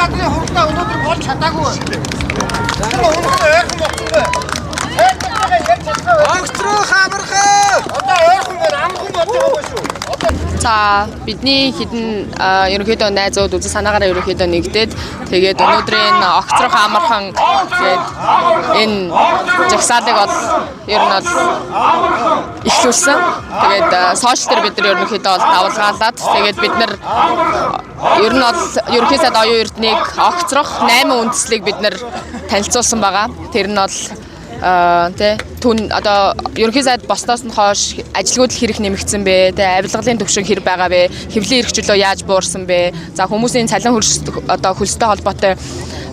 гадны хурдаа өнөөдөр болж чадаагүй. Өнөөдөр ойрхон болчихсон. Огцроо хамархаа. Одоо ойрхон байна, амхан болж байгаа шүү. За бидний хідэн ерөнхийдөө найзууд үзэл санаагаараа ерөнхийдөө нэгдээд тэгээд өнөөдрийн огцрох амархан тэгээд энэ жагсаалыг бол ер нь бол ихлүүлсэн. Тэгээд сошиал дээр бид нар ерөнхийдөө бол давалгаалаад тэгээд бид нар ер нь бол ерөнхий сайд оюун эрднийг огцрох 8 үндслийг бид нар танилцуулсан байгаа. Тэр нь бол түн одоо ерөнхий сайд босноос нь хойш ажилгүйдэл хэрэг нэмэгдсэн бэ, авилгалын төвшин хэр байгаа вэ, хэвлэлийн эрхчлөө яаж буурсан бэ, за хүмүүсийн цалин одоо хөлстэй холбоотой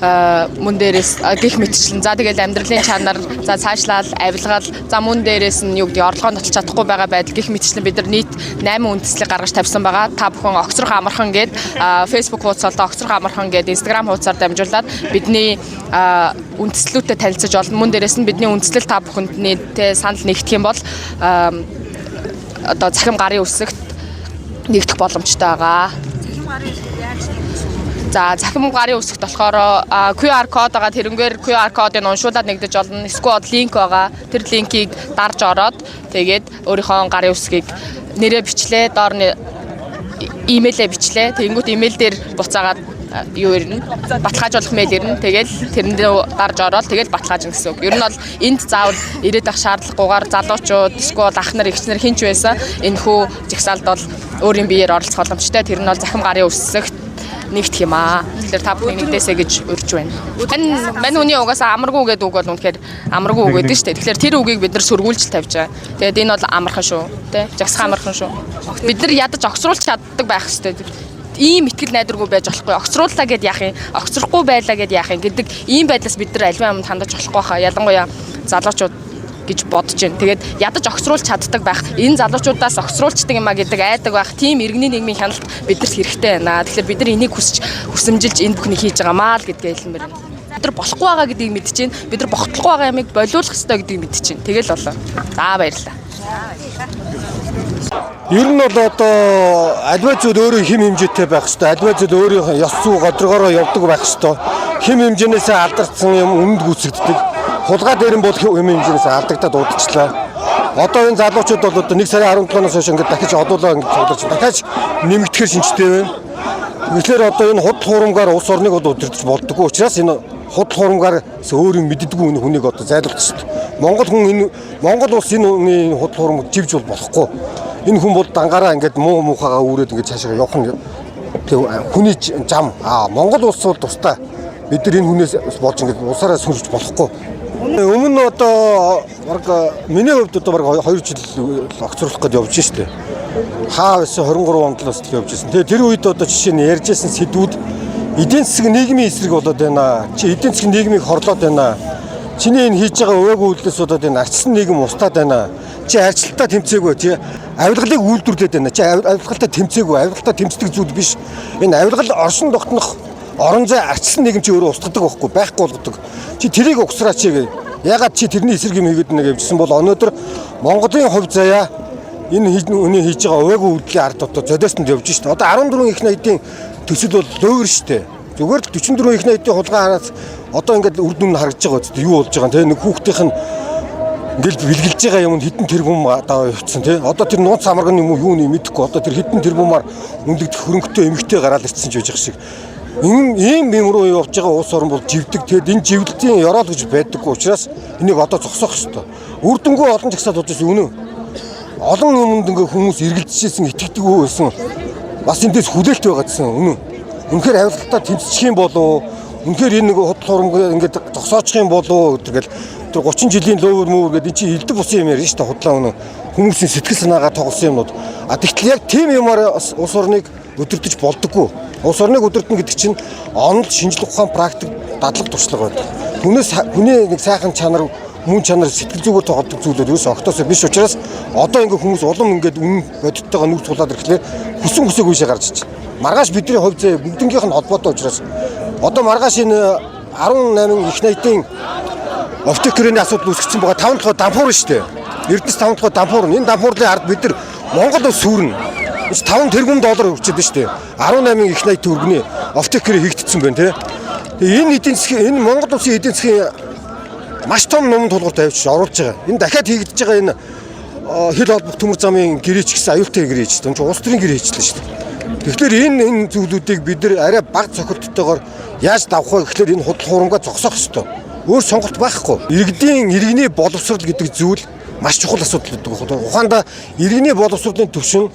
мөн дээрээс гих мэтчлэн, за тэгэл амьдралын чанар, за цаашлал, авилгал, за мөн дээрээс нь юу гэдэг орлогоо нотолж чадахгүй байгаа байдал гих мэтчлэн бид нар нийт 8 үндслийг гаргаж тавьсан байгаа. Та бүхэн огцрох амархан гээд Facebook хуудасаар огцрох амархан гээд Instagram хуудасаар дамжуулаад бидний үндслүүдэд танилцаж болно. Мөн дээрээс нь бидний үндслэл та бүхэнд санал нэгдэх юм бол одоо захим гарын үсэгт нэгдэх боломжтой байгаа. Захим гарын үсэг яаж нэгдсэн? За захим гарын үсэгт болохоор QR код байгаа. Тэрнгээр QR кодыг уншуулад нэгдэж болно. Эсвэл линк байгаа. Тэр линкийг дарж ороод тэгээд өөрийнхөө гарын үсгийг нэрээ бичлээ, доор имэйлээ бичлээ. Тэгэнгүүт имэйл дээр буцаагаад юу ирнэ? Баталгаажуулах мэйл ирнэ. Тэгэл тэрэндээ дарж ороод тэгэл баталгаажна гэсэн үг. Ер нь бол энд заавал ирээд ах шаардлагагүйгээр залуучууд, эсвэл ах нар, эгч нар хинч байсан энэ хүү жагсаалд бол өөрийн биеэр оролцох боломжтой. Тэр нь бол захим гарын үсэгт нэгдэх юм аа. Тэгэхээр та бүхэн нэгдээсэй гэж урьж байна. Мань хүний угаасаа амаргүй гэдэг үг бол үнэхээр амаргүй үг гэдэг шүү дээ. Тэгэхээр тэр үгийг бид нар сөргүүлж тавьж байгаа. Тэгээд энэ бол амархан шүү, тэ? Жагсах амархан шүү. Бид нар ядаж огцруулж чаддаг байх хэрэгтэй. Ийм итгэл найдваргүй байж болохгүй. Огцрууллаа гэд яах юм? Огцрохгүй байлаа гэд яах юм гэдэг ийм байдлаас бид нар альва юмд хандаж болохгүй хаа. Ялангуяа залуучууд гэж бодож байна. Тэгээд ядаж огцруулж чаддаг байх. Энэ залуучуудаас огцруулцдаг юм а гэдэг айдаг байх. Тим иргэний нийгмийн хяналт бидэрт хэрэгтэй байна. Тэгэхээр бид нар энийг хүсэмжилж энэ бүхнийг хийж байгаамаа л гэдгээ хэлмээр байна. Бид нар болохгүй байгаа гэдгийг мэдчихээн. Бид нар бохотлохгүй байгаа ямыг болиулах хэрэгтэй гэдгийг мэдчихээн. Тэгэл болоо. За баярлалаа. Ер нь бол одоо адвайзууд өөрөө хэм хэмжээтэй байх хэрэгтэй. Адвайзууд өөрийн ёс зүй годрогоороо явдаг байх хэрэгтэй. Хэм хэмжээнээс алдарсан юм өмнөд гүйцэгддэг. Хулгай дээр нь бол хэм хэмжээнээс алдагдаад удажчлаа. Одоо энэ залуучууд бол одоо 1 сарын 17-наас хойш ингээд дахиж одуулаа ингээд цуглаж дахиж нэмэгдэхэр шинжтэй байна. Тэгэхээр одоо энэ худал хуурмгаар улс орныг одоо удирдах болдоггүй учраас энэ худал хуурмгаараас өөрийн мэддэггүй хүнийг одоо зайлуулах хэрэгтэй. Монгол улс энэ худал хуурмыг живж болохгүй. Энэ хүн бол дангаараа ингээд муу муухагаа үүрээд ингээд цаашаа явах нь хүний зам. Монгол улс бол тустай. Бид нар энэ хүнээс болж ингээд улсаараа сүрж болохгүй. Өмнө одоо баг миний хувьд одоо баг 2 жил огцруулах гэж явж штэ. Хаа байсан 23 онд л явж байсан. Тэгээ тэр үед одоо жишээ нь ярьжсэн сэдвүүд эдийн засаг нийгмийн эсрэг болоод байна. Чи эдийн засгийн нийгмийг хорлоод байна. Чиний энэ хийж байгаа уугүй үйлдэлс болоод энэ арчсан нийгэм устаад байна. Чи арчлалтаа тэмцээгүй, чи авилгалыг үйлдвэрлээд байна. Чи авилгалтаа тэмцээгүй, авилгалтаа тэмцдэг зүйл биш. Энэ авилгал оршин тогтнох орон зай арчсан нийгэм чи өөрөө устгадаг байхгүй, байхгүй болгодог. Чи тэрийг угсраа чи гээ. Ягаад чи тэрний эсрэг юм хийгээд нэг явжсэн бол өнөөдөр Монголын хувь заяа энэ хүний хийж байгаа уугүй үйлдэлийн ард одоо зодиостод явж штэ. Одоо 14 их найдын төсөл бол löөвөр штэ. Зүгээр л 44 их найдын хулгай хараас одоо ингээд үр дүн харагдаж байгаа үстэй юу болж байгаа те нэг хүүхдийнх нь ингээл бэлгэлж байгаа юм хитэн тэрбум одоо явцсан те. Одоо тэр нууц амарганы юм юу юуны мэдэхгүй. Одоо тэр хитэн тэрбумаар үнэлэгдэх хөрөнгөтэй эмэгтэй гараал ирсэн ч байж байгаа шиг. Ийм юм руу явж байгаа улс орн бол живдэг. Тэгэд энэ живлэлтийн ёроол гэж байдаггүй учраас энийг одоо зогсоох ёстой. Үр дүнгүй олон жагсаал болж байсан үнэн. Олон юмд ингээ хүмүүс эргэлдэжсэн итгэдэггүй байсан. Бас эндээс хүлээлт байгаа гэсэн үнэн. Үнэхээр авилгалтаа тэмцчих юм болов. Үнэхээр энэ нэг худал хуурмаг ингээд зогсоочих юм болов гэдэгэл тэр 30 жилийн лөөвөр мөр гэдэг чинь элдэг бусын юм ярьж та худлаа үнэн. Хүмүүсийн сэтгэл санаагаа тоглосон юмнууд. Тэгтэл яг тийм юмар улс орныг өдөртөж болдоггүй. Улс орныг өдөртнө гэдэг чинь онол шинжлэх ухаан практик дадлаг туршлага байдаг. Хүний нэг сайхан чанар, мөн чанар сэтгэл зүгээр тоглодог зүйлүүд ерөөсөө огтоосоо биш учраас одоо ингээ хүмүүс улам ингээд үнэн бодиттойгоо нүг цулаад ирэхлээр хүсэн хүсээгүй шээ гарч ич. Маргааш бидний хувь зүй бүгднгийнх нь холбоотой учраас одоо маргааш энэ 18 их найдын офтекрийн асуудал үүсгэсэн байгаа 5 дахь дампуур шүү дээ. Эрдэс 5 дахь дампуур. Энэ дампуурлын ард бид нар Монгол улс сүрнэ. 5 тэрбум доллар өгчээд байна шүү дээ. 18 их 80 төгрөгийн офтекерээр хийгдсэн байна тий. Тэгээ энэ эдийн засгийн энэ Монгол улсын эдийн засгийн маш том ном тулгуурт авчиж оруулж байгаа. Энэ дахиад хийгдэж байгаа энэ хил холбох төмөр замын гэрээч гэсэн аюултай гэрээч шүү дээ. Улс төрийн гэрээ хийчихлээ шүү дээ. Тэгэхээр энэ зүйлүүдийг бид нэр арай бага цохилттойгоор яаж давах вэ гэхээр энэ худлах хурамгаа зогсоох ёстой. Өөр сонголт байхгүй. Иргэний боловсрол гэдэг зүйл маш чухал асуудал гэдэг. Ухаандаа иргэний боловсролын түвшин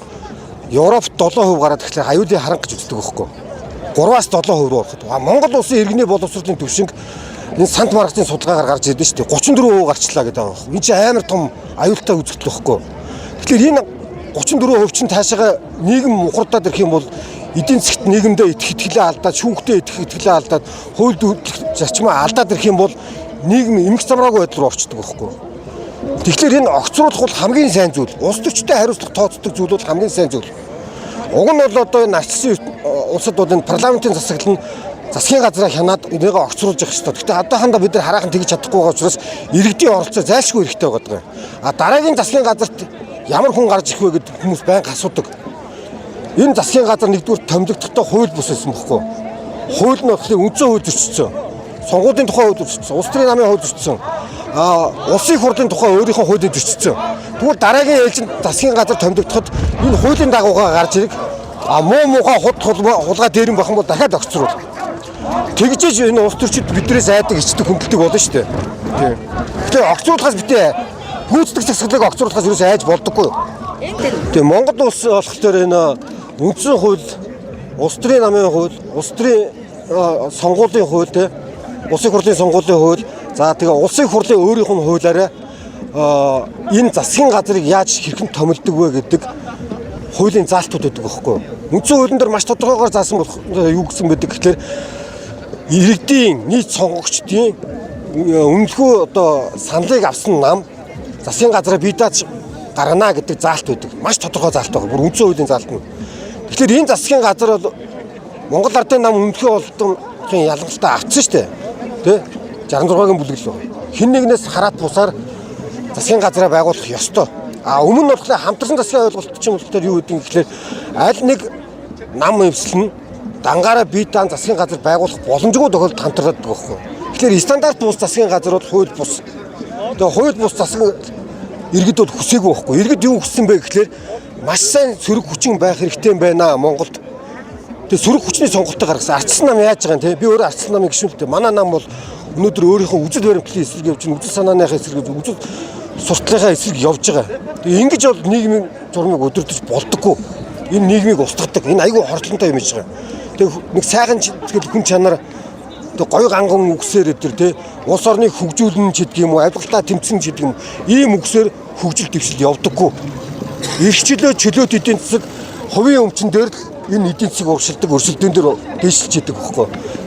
Европт 7% гараад тэгэхээр аюулын харанга гэж үздэг байхгүй. 3-аас 7% руу ороход. Монгол улсын иргэний боловсролын түвшинг энэ сант маргацын судалгаагаар гарч ирдэ шүү дээ. 34% гарчлаа гэдэг байгаа байхгүй. Энэ чинь амар том аюултай үзэгдэл байхгүй. Тэгэхээр энэ 34% чинь таашаага нийгэм мухардаад ирэх юм бол эдийн засгт нийгэмдээ итгэлээ алдаад, шүүхтээ итгэлээ алдаад, хууль зарчмаа алдаад ирэх юм бол нийгэм эмх замраагүй байдал руу орчдөг байхгүй. Тэгэхээр энэ огцруулах бол хамгийн сайн зүйл. Улс төрчтэй хариуцлага тооцдог зүйл бол хамгийн сайн зүйл. Уг нь бол одоо энэ нарцсан улсад бол энэ парламентын засаглал нь засгийн газраа хянаад энийг огцруулж явах хэрэгтэй. Гэхдээ одоохондоо бид нар хараахан тэгж чадахгүй байгаа учраас иргэдийн оролцоо зайлшгүй хэрэгтэй байгаа. Дараагийн засгийн газарт ямар хүн гарч ирэх вэ гэдэг хүмүүс байнга асуудаг. Энэ засгийн газар нэгдүгээр томилогдохдоо хууль бус байсан бохгүй. Хууль нь болохоор үндсэн хууль зөрчсөн. Сонгуулийн тухай хууль зөрчсөн. Улс төрийн намын хууль зөрчсөн. Улсын хурлын тухай өөрийнхөө хуулийг зөрчсөн. Тэгвэл дараагийн ээлжинд засгийн газар томилогдоход энэ хуулийн дагуугаа гарч ирэх муухай хулгай дээрэн бахан бол дахиад огцруул. Тэгжээж энэ улс төрчид биднээс айдаг ичдэг хүндэлдэг болно шүү дээ. Тийм. Тэгэхээр огцруулахаас битээ гүйцэтгэх засаглалыг огцруулахаас юус айж болдоггүй. Тийм Монгол улс болохоор энэ үндсэн хууль, улс төрийн намын хууль, улс төрийн сонгуулийн хууль, улсын хурлын сонгуулийн хууль, за тэгээ улсын хурлын өөрийнх нь хуулиараа энэ засгийн газрыг яаж хэрхэн томилдог вэ гэдэг хуулийн заалтууд байдаг байхгүй. Үндсэн хуулийн дээр маш тодорхойгоор заасан болох юу гэсэн байдаг гэхээр иргэдийн нийт сонгогчдын өмнөхөө одоо саналыг авсан нам засгийн газраа бие дааж гаргана гэдэг заалт байдаг. Маш тодорхой заалт байгаа. Бүр үндсэн хуулийн заалт нь. Тэгэхээр энэ засгийн газар бол Монгол Ардын нам өмнөхөө болдсон ялгалтаа авцсан шүү дээ. Тэ? 66-гийн бүлэглэл байна. Хин нэгнээс хараад бусаар засгийн газраа байгуулах ёстой. Өмнө нь болохоор хамтран засгийн ойлголт чинь болохоор юу гэдэг юм гэхээр аль нэг нам эвслэн дангаараа бие даан засгийн газар байгуулах боломжгүй тохиолдолд хамтардаг байхгүй. Тэгэхээр стандарт бус засгийн газар бол хууль бус. Тэгээ хууль бус засгийн иргэд бол хүсээгүй байхгүй. Иргэд юу хүссэн бэ гэхээр маш сайн сөрөг хүчин байх хэрэгтэй юм байна Монголд. Тэгээ сөрөг хүчний сонголтоо гаргасан. Ардчсан нам яаж байгаа юм те? Би өөрөө ардчсан намын гишүүнтэй. Манай нам бол өнөөдөр өөрийнхөө үжил баримтлалын эсрэг явж байна. Үжил санааныхаа эсрэг, үжил сурталчилгын эсрэг явж байгаа. Тэгээ ингэж бол нийгмийн журмыг өдөртөж болдоггүй. Энэ нийгмийг устгадаг. Энэ айгүй хордлонтой юм шиг байгаа. Тэгээ нэг сайхан тэгэл хүн чанар гоё ганган үгсээр өдр те улс орныг хөгжүүлнэ ч гэдэг юм уу, авилгалтаа тэмцэн ч гэдэг юм. Ийм үгсээр хөгжил дэвшил явдаггүй. Иргэчлөө чөлөөт эдийн засаг хувийн өмчн дээр л энэ эдийн засаг уршилдаг өрсөлдөөн дээр дэвшилж яадаг байхгүй.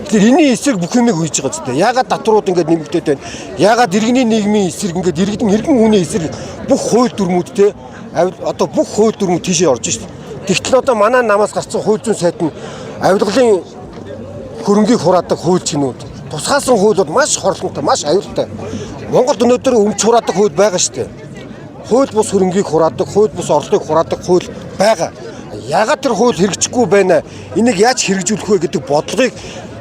Тэгэхээр энэний эсрэг бүх юмыг хийж байгаа ч гэдэг. Яагаад татварууд ингэж нэмэгдээд байна? Яагаад иргэний нийгмийн эсрэг ингэж иргэдэн хүний эсрэг бүх хууль дүрмүүд те одоо бүх хууль дүрмүүд тийшээ орж шít. Тэгтэл одоо манай намаас гарсан хууль зүйн сайд нь авилгалын хөрөнгийг хураадаг хууль чинүүд. Тусгаасан хууль бол маш хорлонтой, маш аюултай. Монголд өнөөдөр өмч хураадаг хууль байгаа шүү дээ. Хууль бус хөрөнгийг хураадаг, хууль бус орлогыг хураадаг хууль байгаа. Яагаад тэр хууль хэрэгжихгүй байна? Энийг яаж хэрэгжүүлэх вэ гэдэг бодлогыг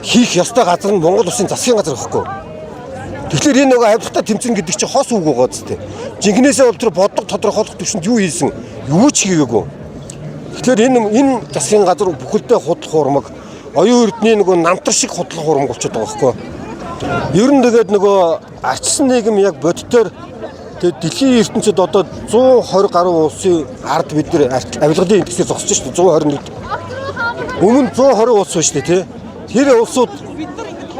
хийх ёстой газар нь Монгол Улсын засгийн газар гэхгүй. Тэгэхээр энэ нөгөө авилгалтаа тэмцэн гэдэг чинь хос үг байгаа зү. Жинхнээсээ бол тэр бодлого тодорхойлох төвшөнд юу хийсэн? Юу ч хийгээгүй. Тэгэхээр энэ засгийн газар бүхэлдээ худлах урмаг оюун эрдний нөгөө намтар шиг худлах урмаг болчиход байгаа байхгүй. Ер нь тэгээд нөгөө ардчсан нийгэм яг бодтоор тэгээд дэлхийн ертөнцид одоо 120 гаруй улсын ард бид нар авилгалын индексээр зогсож шүү дээ 121. Өмнө 120 улс байна шүү дээ тий. Тэр улсууд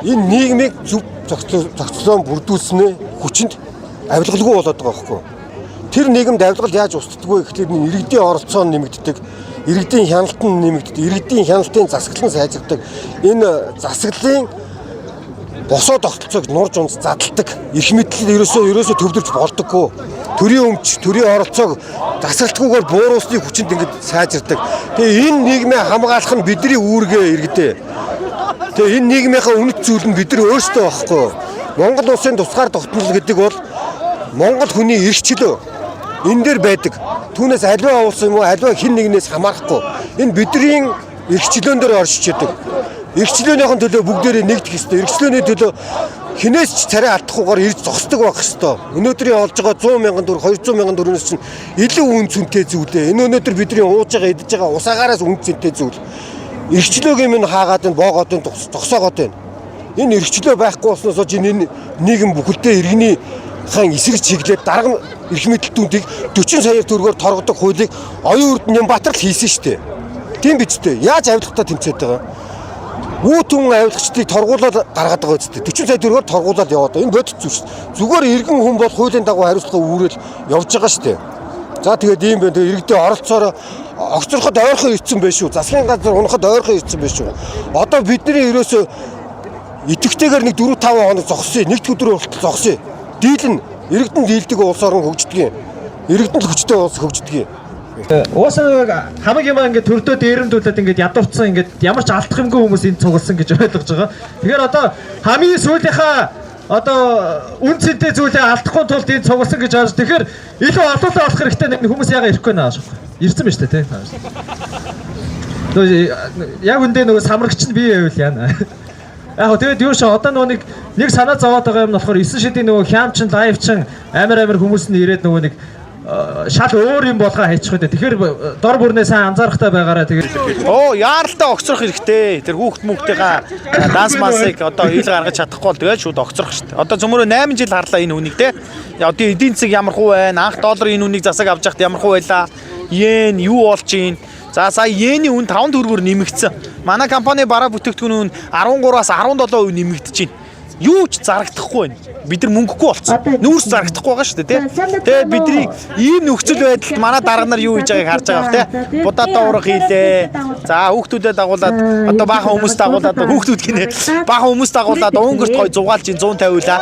энэ нийгмийг зөв зохицлон бүрдүүлснээ хүчинд авилгалгүй болоод байгаа байхгүй. Тэр нийгэмд авилгал яаж устддаг вэ гэхлээр иргэдийн оролцоо нэмэгддэг, иргэдийн хяналт нь нэмэгддэг, иргэдийн хяналтын засаглал нь сайжирдаг. Энэ засаглалын босоо тогтолцоог нурж унц задалдаг. Эрх мэдлэл ерөөсөө төвлөрч болдоггүй. Төрийн өмч, төрийн оролцоог засагтгүйгээр бууруулсны хүчинд ингэж сайжирдаг. Тэгээ энэ нийгмээ хамгаалах нь бидний үүргээ иргэдээ. Тэгээ энэ нийгмийнхаа үнэт зүйл нь бид нар өөрсдөө байхгүй. Монгол улсын тусгаар тогтнол гэдэг бол Монгол хүний эрх чөлөө. энэ дээр байдаг. Түүнээс аливаа уус юм уу, аливаа хин нэгнээс хамаарахгүй. Энэ бидний эрхчлөөн дээр оршиж яадаг. Эрхчлөөнийхэн төлөө бүгдээрээ нэгдэх ёстой. Эрхчлөөний төлөө хинээс ч царай алдахгүйгээр ирж зогсдог байх ёстой. Өнөөдрийн олж байгаа 100 мянган төгрөг, 200 мянган төгрөгөөс чинь илүү үн цэнтэй зүйлээ. Энэ өнөөдөр бидний ууж байгаа, идэж байгаа усаагаараас үн цэнтэй зүйл. Эрхчлөөгийн минь хаагаад энэ боогоод энэ зогсоогоод байна. Энэ эрхчлөө байхгүй болсноос энэ нийгэм бүхэлдээ иргэний хаан эсрэг чиглээд дарга эрх мэдэлтүүдийг 40 сая төгрөгөөр торгодог хуулийг оюун урд Нямбатар л хийсэн шүү дээ. Тийм биз дээ. Яаж авилгахтаа тэмцээд байгаа. Үүтэн авилгачдыг торгуулаад гаргаад байгаа үстэй. 40 сая төгрөгөөр торгуулаад яваад байгаа. Энэ бодит зүйл шүү дээ. Зүгээр иргэн хүн бол хуулийн дагуу хариуцлага үүрэл явж байгаа шүү дээ. За тэгээд ийм байна. Тэгээд иргэдээ оролцоороо огцороход ойрхон ирсэн байх шүү. Засгийн газар унахад ойрхон ирсэн байх шүү. Одоо бидний ерөөсөө идэвхтэйгээр нэг 4-5 хоног зогсъё. Нэгд өдрөө хүртэл зогсъё. Дийлэн иргэдэн дийлдэг улс орон хөгждөг юм. Иргэдэн л хүчтэй улс хөгждөг юм. Уусаа хамаг юм ингээд төрдөө дээрэмдүүлээд ингээд ядуурцсан ингээд ямар ч алдах юмгүй хүмүүс энд цугласан гэж ойлгож байгаа. Тэгэхээр одоо хамгийн сүүлийнхаа одоо үн цэнтэй зүйлээ алдахгүй тулд энд цугласан гэж ойлгож. Тэгэхээр илүү олоолаа болох хэрэгтэй нэг хүмүүс яага ирэхгүй наа шүү. Ирсэн ба штэ тий. Яг үндэ нөгөө самрагч нь бие байвал яана. Яг тэгээд юу шээ одоо нөгөө нэг санаа зовоод байгаа юм болохоор 9 шидийн нөгөө хямчин лайвчин амар хүмүүс нь ирээд нөгөө нэг шал өөр юм болгоо хайчих үү. Тэгэхээр дор бүрнээ сайн анзаарахтай байгаараа тэгээд яаралтай огцрох хэрэгтэй. Тэр хүүхд мөхтэйгээ данс масыг одоо ил гаргаж чадахгүй бол тэгээд шууд огцрох шүү дээ. Одоо зөвмөрөө 8 жил харлаа энэ үнийг те. Одоо эдийн засаг ямар хуу байна? Анх доллар энэ үнийг засаг авч яхад ямар хуу байлаа? Йен юу болж байна? За сая йений үн 5 төгрөгөөр нэмэгдсэн. Манай компани бараа бүтээгдэхүүн үн 13-аас 17% нэмэгдэж байна. Юу ч зарагдахгүй байна. Бид нар мөнгөгүй болцсон. Нүүрс зарагдахгүй байгаа шүү дээ, тий. Тэгээд бидний ийм нөхцөл байдалд манай дарга нар юу хийж байгааг харж байгаа бах, тий. Будаа уурах хийлээ. За хүүхдүүдэд дагуулад одоо баахан хүмүүс дагуулад хүүхдүүд гинэ. Баахан хүмүүс дагуулад өнгөрт гой зугаалж 150 үлээ.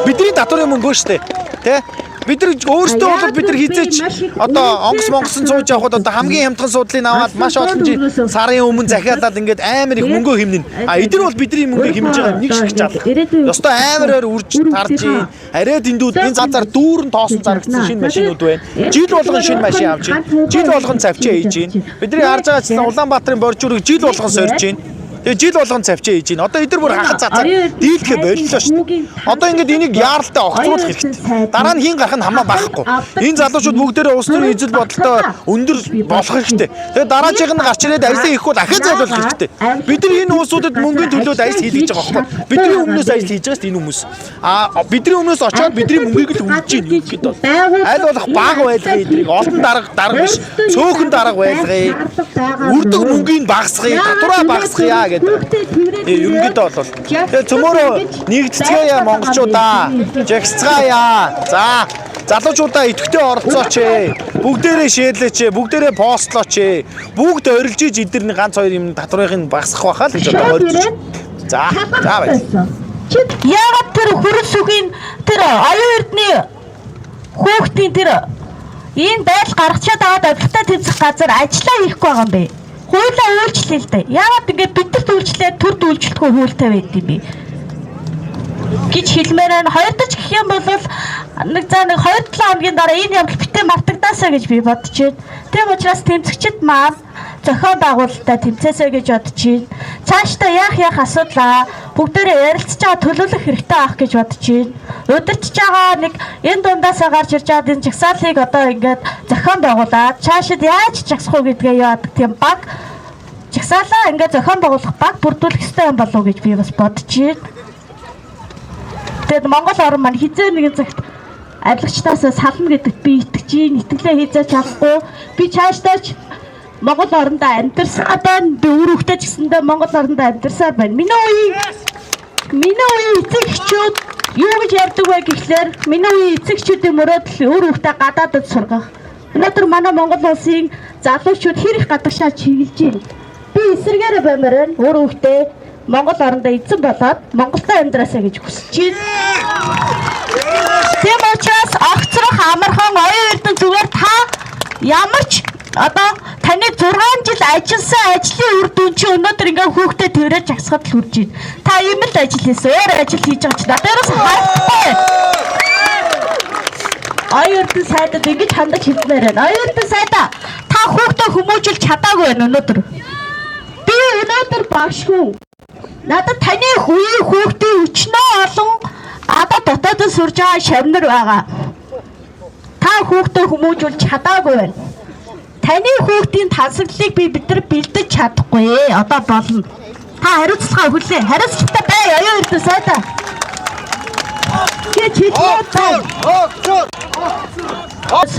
Бидний татварын мөнгөө шүү дээ, тий. Бид нар өөрсдөө бол бид нар хизээч одоо онгоц монгосон сууж явахад одоо хамгийн хямдхан суудлыг аваад маш олон жил сарын өмнө захиалаад ингээд амар их мөнгөө хэмнэн. А эдгээр бол бидний мөнгөө хэмж байгаа нэг шиг чадах. Ёстой амараар үрж тарж ийн. Арай дэндүүд энэ зазаар дүүрэн тоосон зарагдсан шинэ машинууд байна. Жил болгон шинэ машин авч ийн. Жил болгон цавчаа хийж ийн. Бидний харж байгаа чинь Улаанбаатарын боржуурыг жил болгон сорж ийн. Тэгээ жил болгон цавчаа хийж ийн. Одоо эдгээр бүр хахад цацаа дийлхэ боллоо шүү дээ. Одоо ингээд энийг яаралтай огцруулах хэрэгтэй. Дараа нь хин гарах нь хамаа байхгүй. Энэ залуучууд бүгдээрээ улс төрийн эзэл бодолтой өндөр болох хэрэгтэй. Тэгээ дараачих нь гарч ирээд ажил хийх бол ахиад зайлуулах хэрэгтэй. Бид нар энэ улсуудад мөнгөний төлөөд ажил хийж байгаа байхгүй. Бидний өмнөөс ажил хийж байгаа шүү дээ энэ хүмүүс. Бидний өмнөөс очиод бидний мөнгийг л үлдэж ийн юм гээд бол. Аль болох бага байлгая эдрийг олон дарга биш цөөхөн дарга байлгая. Үрдэг мөнгийг багасгая, татвараа багасгая гэдэг. Ерөнхийдөө бол тэгээ цөмөрөө нэгдцгээе монголчуудаа. Жагсцгаая. За залуучуудаа идэвхтэй оролцооч ээ. Бүгдээрээ шеэрлээч ээ. Бүгдээрээ постлооч ээ. Бүгд орилж иж эдгэрний ганц хоёр юм татварыг багасгах байхаа л гэж одоо орилж. За баярлалаа. Яагаад тэр хөрс үгийн тэр оюун эрдний хүүхдийн тэр энэ байдал гаргачаад аваад авилтаа тэмцэх газар ажиллаа хийхгүй байгаа юм бэ? Хуулиа өөрчлөе л дээ. Яагаад ингэж бидэрт өөрчлөөд төрд үйлчлэхгүй хуультай байд юм бэ? Гэж хэлмээр нь хоёрдож гэх юм бол нэг 2-7 хоногийн дараа энэ явдал битээ мартагдаасаа гэж би бодож байна. Тийм учраас тэмцэгчид маань зохион байгуулалтаа тэмцээсэй гэж бодож байна. Цаашдаа яах асуудлаа бүгдээрээ ярилцж байгаа төлөвлөх хэрэгтэй авах гэж бодож байна. Удирдах байгаа нэг энэ дундаасаа гарч ирж байгаа энэ жагсаалыг одоо ингээд зохион байгуулад цаашид яаж жагсах уу гэдгээ яадаг тийм баг жагсаалаа ингээд зохион байгуулах баг бүрдүүлэх хэрэгтэй юм болов уу гэж би бас бодож байна. Тэгэд Монгол орн маань хизээ нэгэн цагт адилгачтаас сална гэдэгт би итгэж байна. Итгэлээ хийжээ чадахгүй. Би цаашдаач Монгол оронд амьдарсан одоо би өөр хөвтэй ч гэсэндээ Монгол оронд амьдарсаар байна. Миний үеийн эцэгчүүд юу гэж ярьдаг вэ гэхлээр миний үеийн эцэгчүүдийн мөрөөдөл өөр хөвтэй гадаадд сургах. Өнөөдөр манай Монгол улсын залуучууд хэр их гадагшаа чиглэж байна. Би эсэргээрээ баймаар байна. Өөр хөвтэй Монгол орондоо эзэн болоод Монголтой амьдраасаа гэж хүсэж байна. Тийм учраас огцрох амархан оюун эрдэнэ зүгээр та ямар ч одоо таны 6 жил ажилласан ажлын үр дүн чи өнөөдөр ингээ хүүхдэд тэрэж агсахад л хүрж байна. Та ийм л ажил хийсэн. Өөр ажил хийж байгаа ч надаас харахгүй. Оюун эрдэнэ сайдад ингэж хандаж хэлмээр байна. Оюун эрдэнэ сайдаа та хүүхдээ хүмүүжүүлж чадаагүй байна өнөөдөр. Би өнөөдөр багшгүй. Надад таны хүүхдийн өчнөө олон одоо дотоодод сурж байгаа шавнар байгаа. Та хүүхдээ хүмүүжүүлж чадаагүй байна. Таны хүүхдийн тансаглалыг бид нар бэлдэж чадахгүй. Одоо болно. Та хариуцлага хүлээн. Хариуцлагатай бай оюун эрдэнэ сайдаа.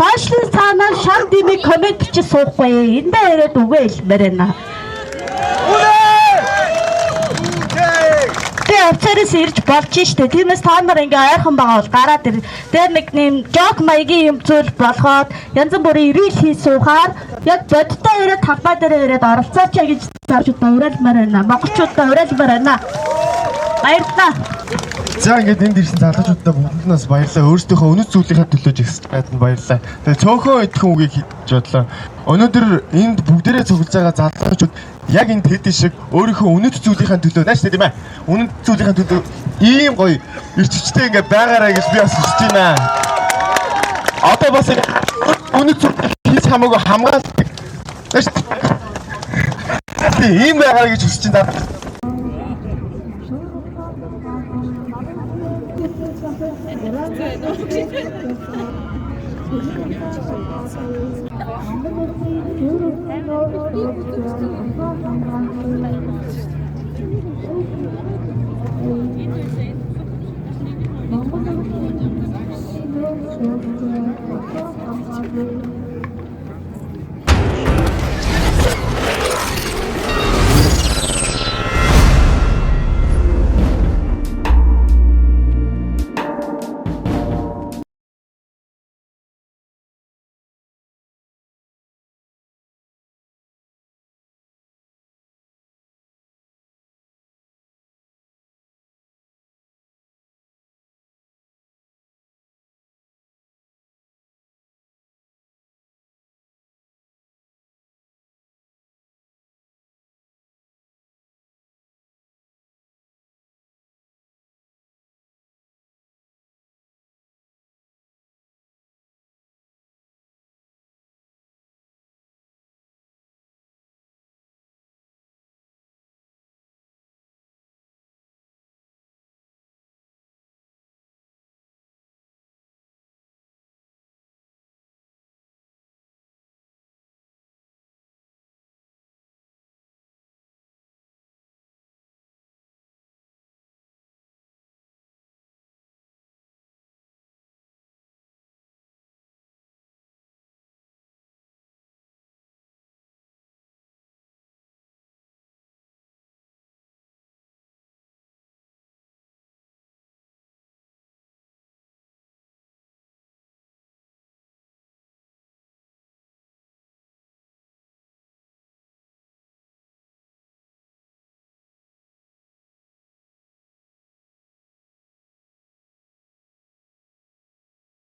Сошиал цаанаар шам димиг коммент бичиж суухгүй. Эндээ ирээд үгээ хэлмээр байна. Тэ офицерээс ирж болж штэ. Тиймээс та нар ингээ ойрхон байгаа бол гараад ир. Тэр нэг нэм жок маягийн юм зүйл болгоод янз бүрийн ирэл хий суухаар яг бодтой ирээд талбай дээр ирээд оролцооч гэж заавчдаа уриалмаар байна. Монголчуудаа уриалмаар байна. Баярлалаа. За ингээд энд ирсэн залуучуудаа бүгднээс баярлалаа. Өөрсдийнхөө үнэт зүйлийнхаа төлөө жигсэж байгаад нь баярлалаа. Тэгээ цөөхөн идэхэн үгийг хийж бодлоо. Өнөөдөр энд бүгдээрээ цуглаж байгаа залуучууд яг энэ тэд шиг өөрийнхөө үнэт зүйлийнхаа төлөө нааш тийм ээ. Үнэт зүйлийнхаа төлөө ийм гоё ирчвчтэй ингээд байгаарай гэж би бас хүсэж байна. Одоо бас үнэт зүйл хийж хамаагүй хамгаалдаг. Нааш ийм байгаарай гэж хүсэж байна. Thank you.